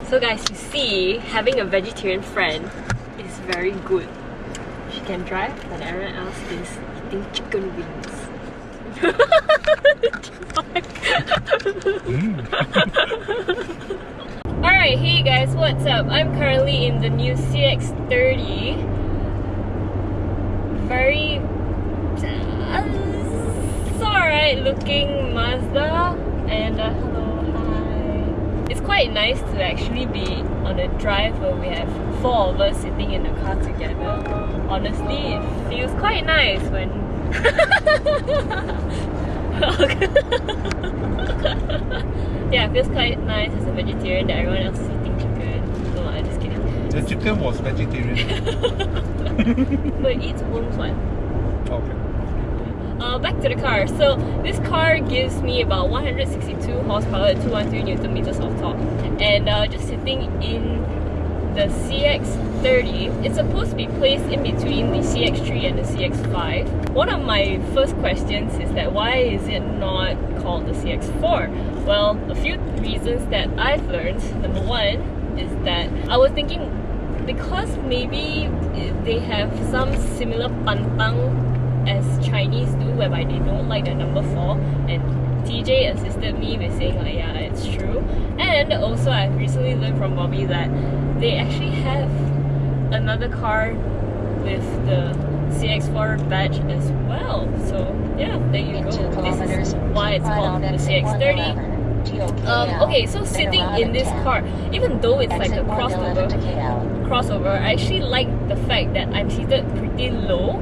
So guys, you see, having a vegetarian friend is very good. She can drive, but everyone else is eating chicken wings. Alright, hey guys, what's up? I'm currently in the new CX-30. Very it's alright looking Mazda, and hello, hi. It's quite nice to actually be on a drive where we have 4 of us sitting in the car together. Honestly, it feels quite nice when yeah, it feels quite nice as a vegetarian that everyone else is eating chicken. No, I'm just kidding. The chicken was vegetarian. But it eats worms one. Okay. Back to the car. So this car gives me about 162 horsepower at 213 Newton meters of torque. And just sitting in the CX-30, it's supposed to be placed in between the CX-3 and the CX-5. One of my first questions is that why is it not called the CX-4? Well, a few reasons that I've learned. Number one is that I was thinking because maybe they have some similar pantang as Chinese do, whereby they don't like the number 4, and TJ assisted me with saying like, yeah, it's true. And also I've recently learned from Bobby that they actually have another car with the CX-4 badge as well. So yeah, there you go. This is why it's called the CX-30. Okay, so sitting in this car, even though it's like a crossover, I actually like the fact that I'm seated pretty low,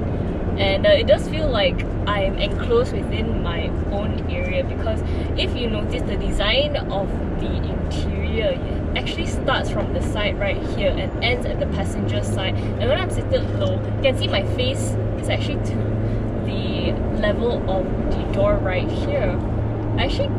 and it does feel like I'm enclosed within my own area, because if you notice the design of the interior, it actually starts from the side right here and ends at the passenger side. And when I'm seated low, you can see my face is actually to the level of the door right here. I actually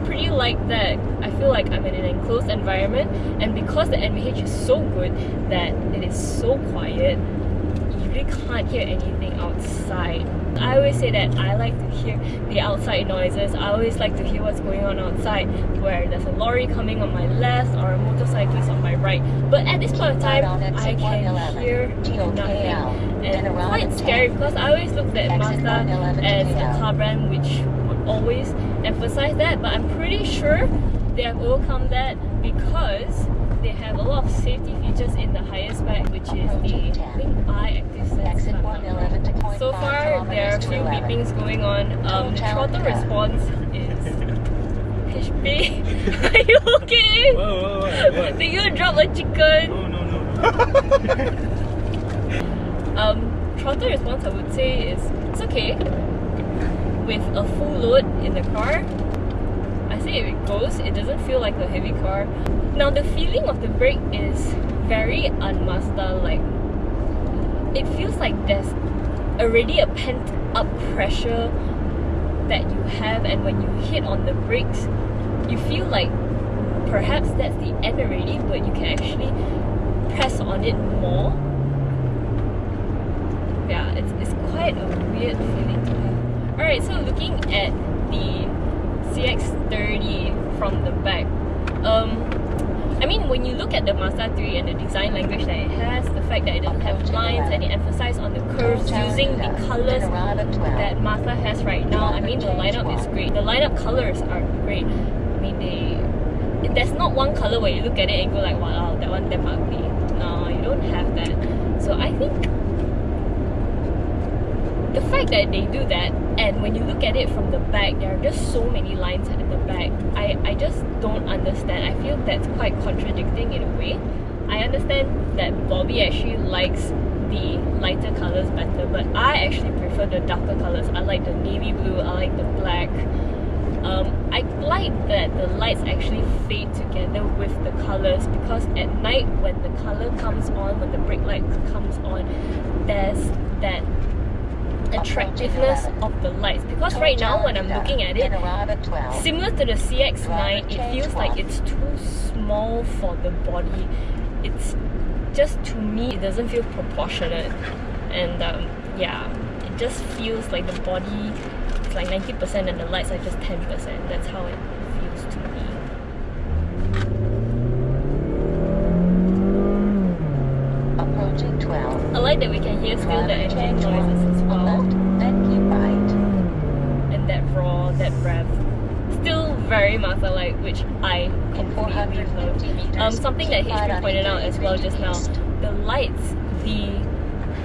pretty like that. I feel like I'm in an enclosed environment, and because the NVH is so good that it is so quiet, you really can't hear anything outside. I always say that I like to hear the outside noises. I always like to hear what's going on outside, where there's a lorry coming on my left or a motorcyclist on my right. But at this point of time, I can hear nothing. And it's quite scary because I always looked at Mazda as a car brand which would always emphasize that, but I'm pretty sure they have overcome that because they have a lot of safety features in the higher spec, which is the active sense. So far, there are a few beepings going on. The throttle response is HP. Are you okay? What? Did you drop a chicken? No. Throttle response, I would say, is it's okay. With a full load in the car, I say if it goes, it doesn't feel like a heavy car. Now the feeling of the brake is very un-Mazda like. It feels like there's already a pent up pressure that you have, and when you hit on the brakes, you feel like perhaps that's the end already, but you can actually press on it more. Yeah, it's quite a weird feeling to have. Alright, so looking at the CX-30 from the back, I mean, when you look at the Mazda 3 and the design language that it has, the fact that it doesn't have lines and it emphasizes on the curves using the colors that Mazda has right now, I mean, the lineup is great. The lineup colors are great. I mean, there's not one color where you look at it and go like, wow, that one damn ugly. No, you don't have that. So I think the fact that they do that, and when you look at it from the back, there are just so many lines at the back. I just don't understand. I feel that's quite contradicting in a way. I understand that Bobby actually likes the lighter colors better, but I actually prefer the darker colors. I like the navy blue, I like the black. I like that the lights actually fade together with the colors, because at night when the color comes on, when the brake light comes on, there's that attractiveness of the lights. Because right now when I'm looking at it, similar to the CX-9, it feels like it's too small for the body. It's just, to me, it doesn't feel proportionate, and yeah, it just feels like the body is like 90% and the lights are just 10%. That's how it feels to me. that we can hear still the engine noises as well. Then keep right. And that roar, that rev. Still very Mazda-like, which I completely love. Something that HP pointed out as well just now, the lights, the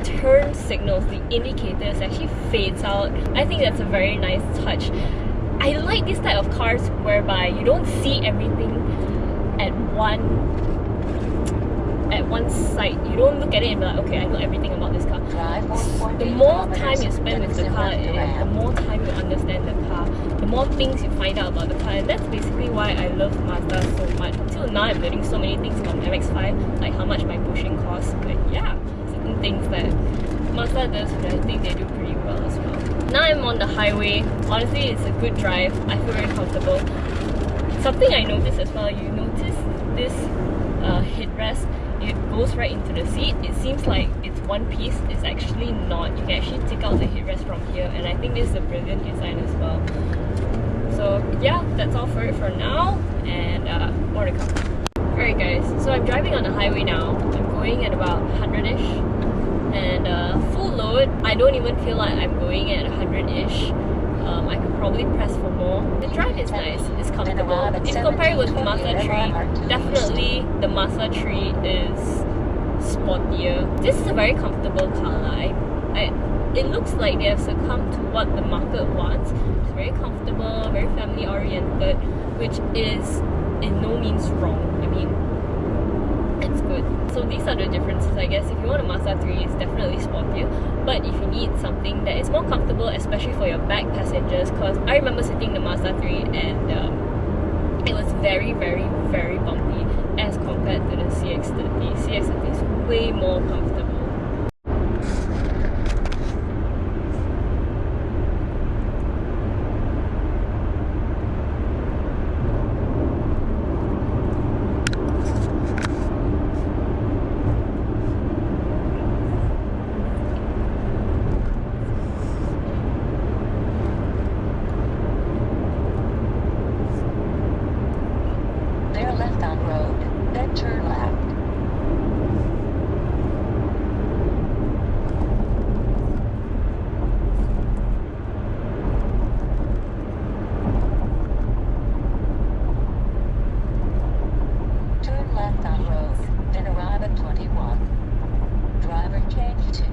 turn signals, the indicators actually fades out. I think that's a very nice touch. I like this type of cars whereby you don't see everything at one sight. You don't look at it and be like, okay, I know everything about this car. The more time you spend with the car, the more time you understand the car, the more things you find out about the car, and that's basically why I love Mazda so much. Until now, I'm learning so many things from MX-5, like how much my bushing costs, but yeah, certain things that Mazda does, which I think they do pretty well as well. Now I'm on the highway. Honestly, it's a good drive. I feel very comfortable. Something I noticed as well, you notice this headrest, it goes right into the seat. It seems like it's one piece. It's actually not. You can actually take out the headrest from here, and I think this is a brilliant design as well. So yeah, that's all for it for now, and more to come. Alright guys, so I'm driving on the highway now. I'm going at about 100-ish, and full load, I don't even feel like I'm going at 100-ish. I could probably press for more. The drive is nice, it's comfortable. If compared with the Mazda 3, definitely the Mazda 3 is sportier. This is a very comfortable car. It looks like they have succumbed to what the market wants. It's very comfortable, very family oriented, which is in no means wrong. I mean, it's good. So these are the differences, I guess. If you want a Mazda 3, it's definitely sportier. But if you need something that is more comfortable, especially for your back passengers, because I remember sitting in the Mazda 3 and it was very, very, very bumpy as compared to the CX-30. CX-30 is way more comfortable. Left on road, then turn left. Turn left on road, then arrive at 21. Driver change to.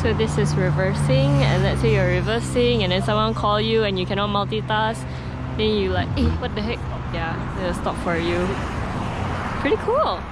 So this is reversing, and let's say you're reversing and then someone call you and you cannot multitask, then you like, hey, what the heck? Yeah, they'll stop for you. Pretty cool.